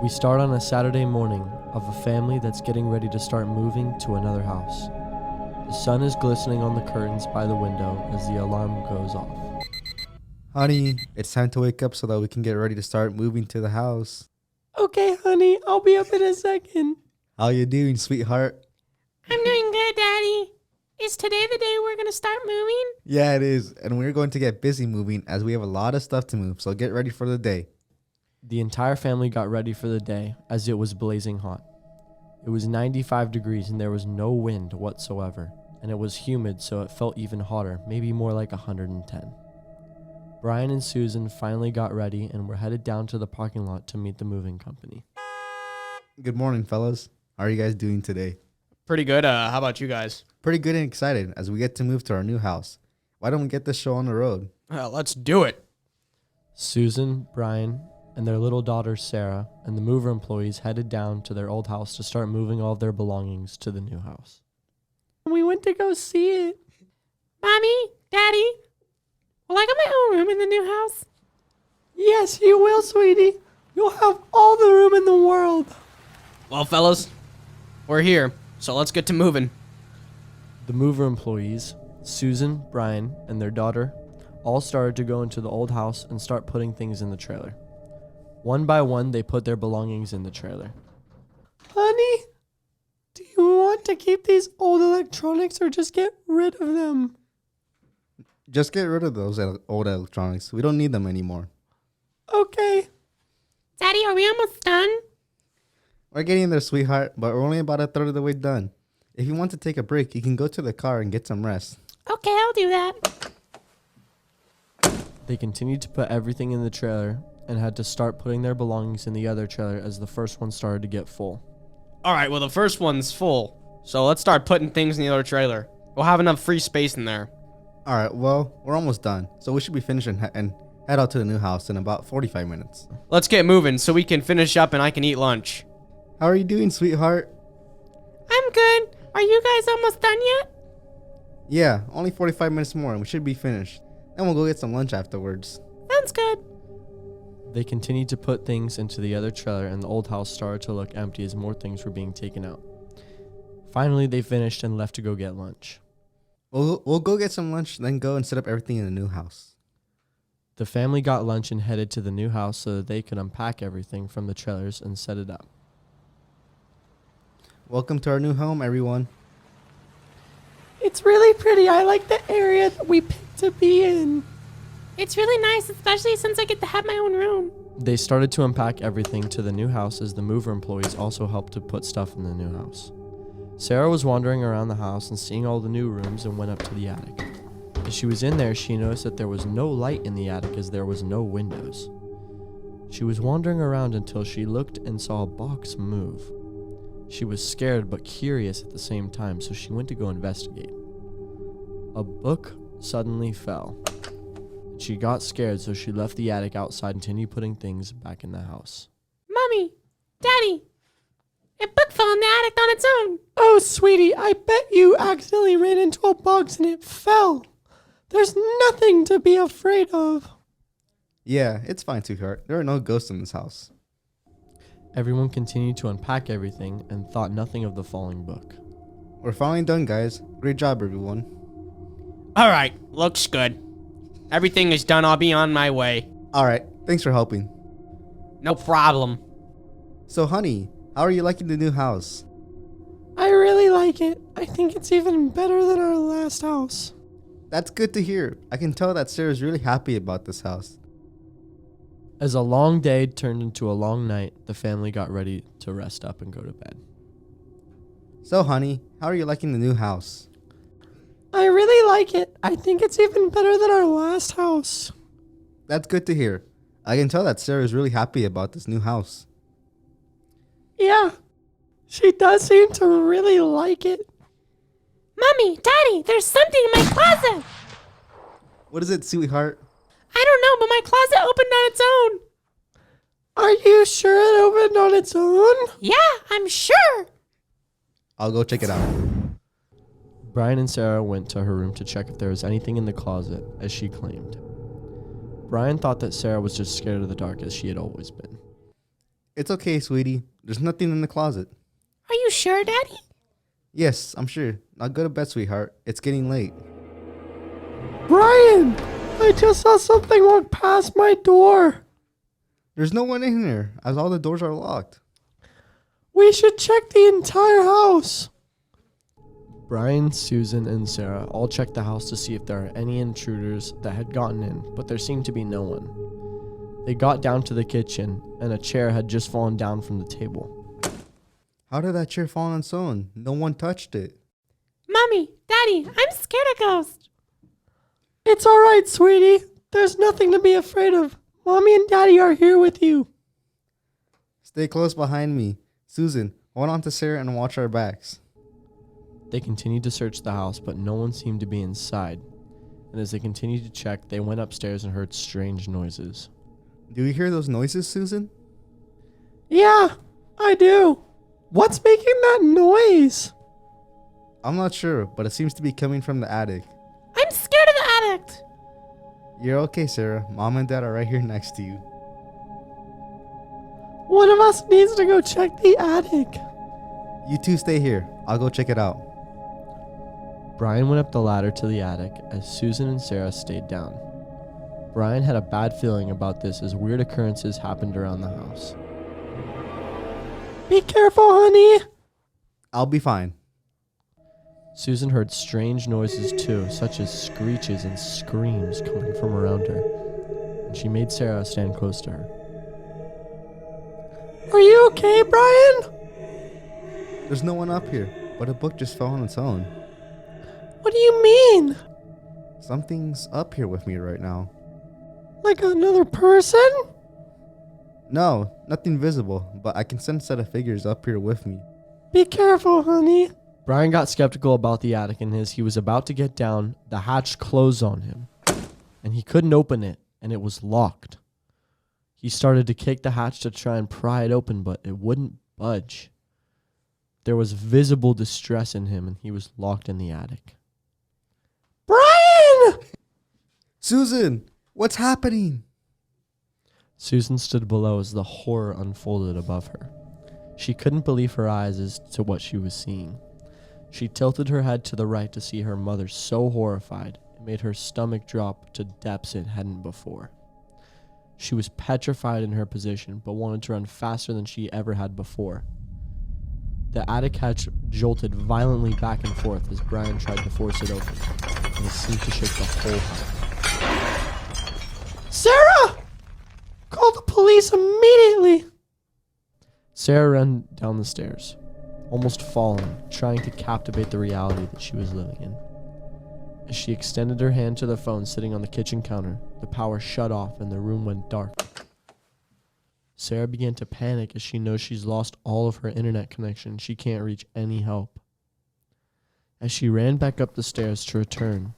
We start on a Saturday morning of a family that's getting ready to start moving to another house. The sun is glistening on the curtains by the window as the alarm goes off. Honey, it's time to wake up so that we can get ready to start moving to the house. Okay, honey, I'll be up in a second. How you doing, sweetheart? I'm doing good, Daddy. Is today the day we're going to start moving? Yeah, it is. And we're going to get busy moving as we have a lot of stuff to move. So get ready for the day. The entire family got ready for the day as it was blazing hot. It was 95 degrees and there was no wind whatsoever. And it was humid, so it felt even hotter, maybe more like 110. Brian and Susan finally got ready and were headed down to the parking lot to meet the moving company. Good morning, fellas. How are you guys doing today? Pretty good. How about you guys? Pretty good and excited as we get to move to our new house. Why don't we get this show on the road? Let's do it. Susan, Brian, and their little daughter Sarah and the mover employees headed down to their old house to start moving all of their belongings to the new house. We went to go see it. Mommy, Daddy, will I get my own room in the new house? Yes, you will, sweetie. You'll have all the room in the world. Well, fellas, we're here, so let's get to moving. The mover employees, Susan, Brian, and their daughter, all started to go into the old house and start putting things in the trailer. One by one, they put their belongings in the trailer. Honey, do you want to keep these old electronics or just get rid of them? Just get rid of those old electronics. We don't need them anymore. Okay. Daddy, are we almost done? We're getting there, sweetheart, but we're only about a third of the way done. If you want to take a break, you can go to the car and get some rest. Okay, I'll do that. They continued to put everything in the trailer and had to start putting their belongings in the other trailer as the first one started to get full. All right, well, the first one's full, so let's start putting things in the other trailer. We'll have enough free space in there. All right, well, we're almost done, so we should be finished and head out to the new house in about 45 minutes. Let's get moving so we can finish up and I can eat lunch. How are you doing, sweetheart? I'm good. Are you guys almost done yet? Yeah, only 45 minutes more and we should be finished. Then we'll go get some lunch afterwards. Sounds good. They continued to put things into the other trailer and the old house started to look empty as more things were being taken out. Finally, they finished and left to go get lunch. We'll go get some lunch, then go and set up everything in the new house. The family got lunch and headed to the new house so that they could unpack everything from the trailers and set it up. Welcome to our new home, everyone. It's really pretty. I like the area that we picked to be in. It's really nice, especially since I get to have my own room. They started to unpack everything to the new house as the mover employees also helped to put stuff in the new house. Sarah was wandering around the house and seeing all the new rooms and went up to the attic. As she was in there, she noticed that there was no light in the attic as there was no windows. She was wandering around until she looked and saw a box move. She was scared but curious at the same time, so she went to go investigate. A book suddenly fell. She got scared, so she left the attic outside and continued putting things back in the house. Mommy, Daddy, a book fell in the attic on its own. Oh, sweetie, I bet you accidentally ran into a box and it fell. There's nothing to be afraid of. Yeah, it's fine, sweetheart. There are no ghosts in this house. Everyone continued to unpack everything and thought nothing of the falling book. We're finally done, guys. Great job, everyone. All right, looks good. Everything is done. I'll be on my way. All right, thanks for helping. No problem. So, honey, how are you liking the new house? I really like it. I think it's even better than our last house. That's good to hear. I can tell that Sarah's really happy about this house. As a long day turned into a long night, the family got ready to rest up and go to bed. So, honey, how are you liking the new house? I really like it. I think it's even better than our last house. That's good to hear. I can tell that Sarah's really happy about this new house. Yeah, she does seem to really like it. Mommy, Daddy, there's something in my closet. What is it, sweetheart? I don't know, but my closet opened on its own. Are you sure it opened on its own? Yeah, I'm sure. I'll go check it out. Brian and Sarah went to her room to check if there was anything in the closet, as she claimed. Brian thought that Sarah was just scared of the dark, as she had always been. It's okay, sweetie. There's nothing in the closet. Are you sure, Daddy? Yes, I'm sure. Now go to bed, sweetheart. It's getting late. Brian! I just saw something walk past my door. There's no one in here, as all the doors are locked. We should check the entire house. Brian, Susan, and Sarah all checked the house to see if there are any intruders that had gotten in, but there seemed to be no one. They got down to the kitchen, and a chair had just fallen down from the table. How did that chair fall on its own? No one touched it. Mommy, Daddy, I'm scared of ghosts. It's all right, sweetie. There's nothing to be afraid of. Mommy and Daddy are here with you. Stay close behind me. Susan, hold on to Sarah and watch our backs. They continued to search the house, but no one seemed to be inside. And as they continued to check, they went upstairs and heard strange noises. Do you hear those noises, Susan? Yeah, I do. What's making that noise? I'm not sure, but it seems to be coming from the attic. I'm scared of the attic. You're okay, Sarah. Mom and Dad are right here next to you. One of us needs to go check the attic. You two stay here. I'll go check it out. Brian went up the ladder to the attic as Susan and Sarah stayed down. Brian had a bad feeling about this as weird occurrences happened around the house. Be careful, honey. I'll be fine. Susan heard strange noises too, such as screeches and screams coming from around her, and she made Sarah stand close to her. Are you okay, Brian? There's no one up here, but a book just fell on its own. What do you mean? Something's up here with me right now. Like another person? No, nothing visible, but I can sense a set of figures up here with me. Be careful, honey. Brian got skeptical about the attic, and as he was about to get down, the hatch closed on him, and he couldn't open it, and it was locked. He started to kick the hatch to try and pry it open, but it wouldn't budge. There was visible distress in him, and he was locked in the attic. Brian! Susan, what's happening? Susan stood below as the horror unfolded above her. She couldn't believe her eyes as to what she was seeing. She tilted her head to the right to see her mother so horrified, it made her stomach drop to depths it hadn't before. She was petrified in her position, but wanted to run faster than she ever had before. The attic hatch jolted violently back and forth as Brian tried to force it open, and it seemed to shake the whole house. Sarah! Call the police immediately! Sarah ran down the stairs, almost falling, trying to captivate the reality that she was living in. As she extended her hand to the phone sitting on the kitchen counter, the power shut off and the room went dark. Sarah began to panic as she knows she's lost all of her internet connection. She can't reach any help. As she ran back up the stairs to return,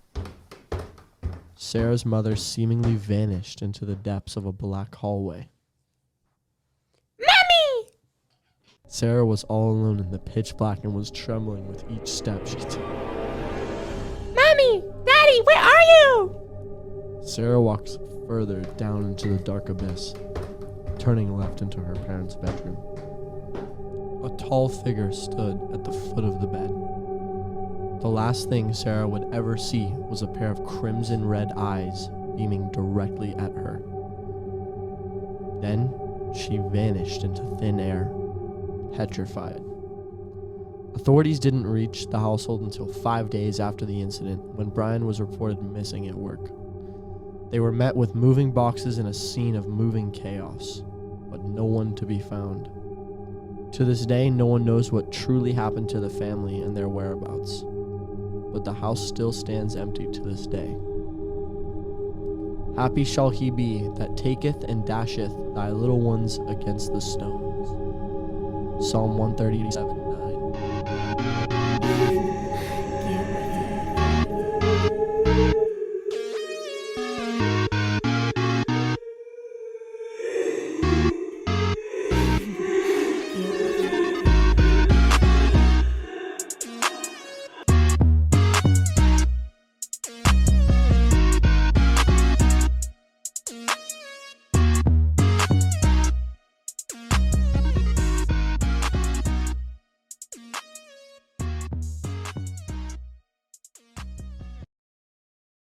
Sarah's mother seemingly vanished into the depths of a black hallway. Mommy! Sarah was all alone in the pitch black and was trembling with each step she took. Mommy! Daddy, where are you? Sarah walked further down into the dark abyss, turning left into her parents' bedroom. A tall figure stood at the foot of the bed. The last thing Sarah would ever see was a pair of crimson red eyes beaming directly at her. Then she vanished into thin air, petrified. Authorities didn't reach the household until 5 days after the incident, when Brian was reported missing at work. They were met with moving boxes and a scene of moving chaos, but no one to be found. To this day, no one knows what truly happened to the family and their whereabouts, but the house still stands empty to this day. Happy shall he be that taketh and dasheth thy little ones against the stones. Psalm 137.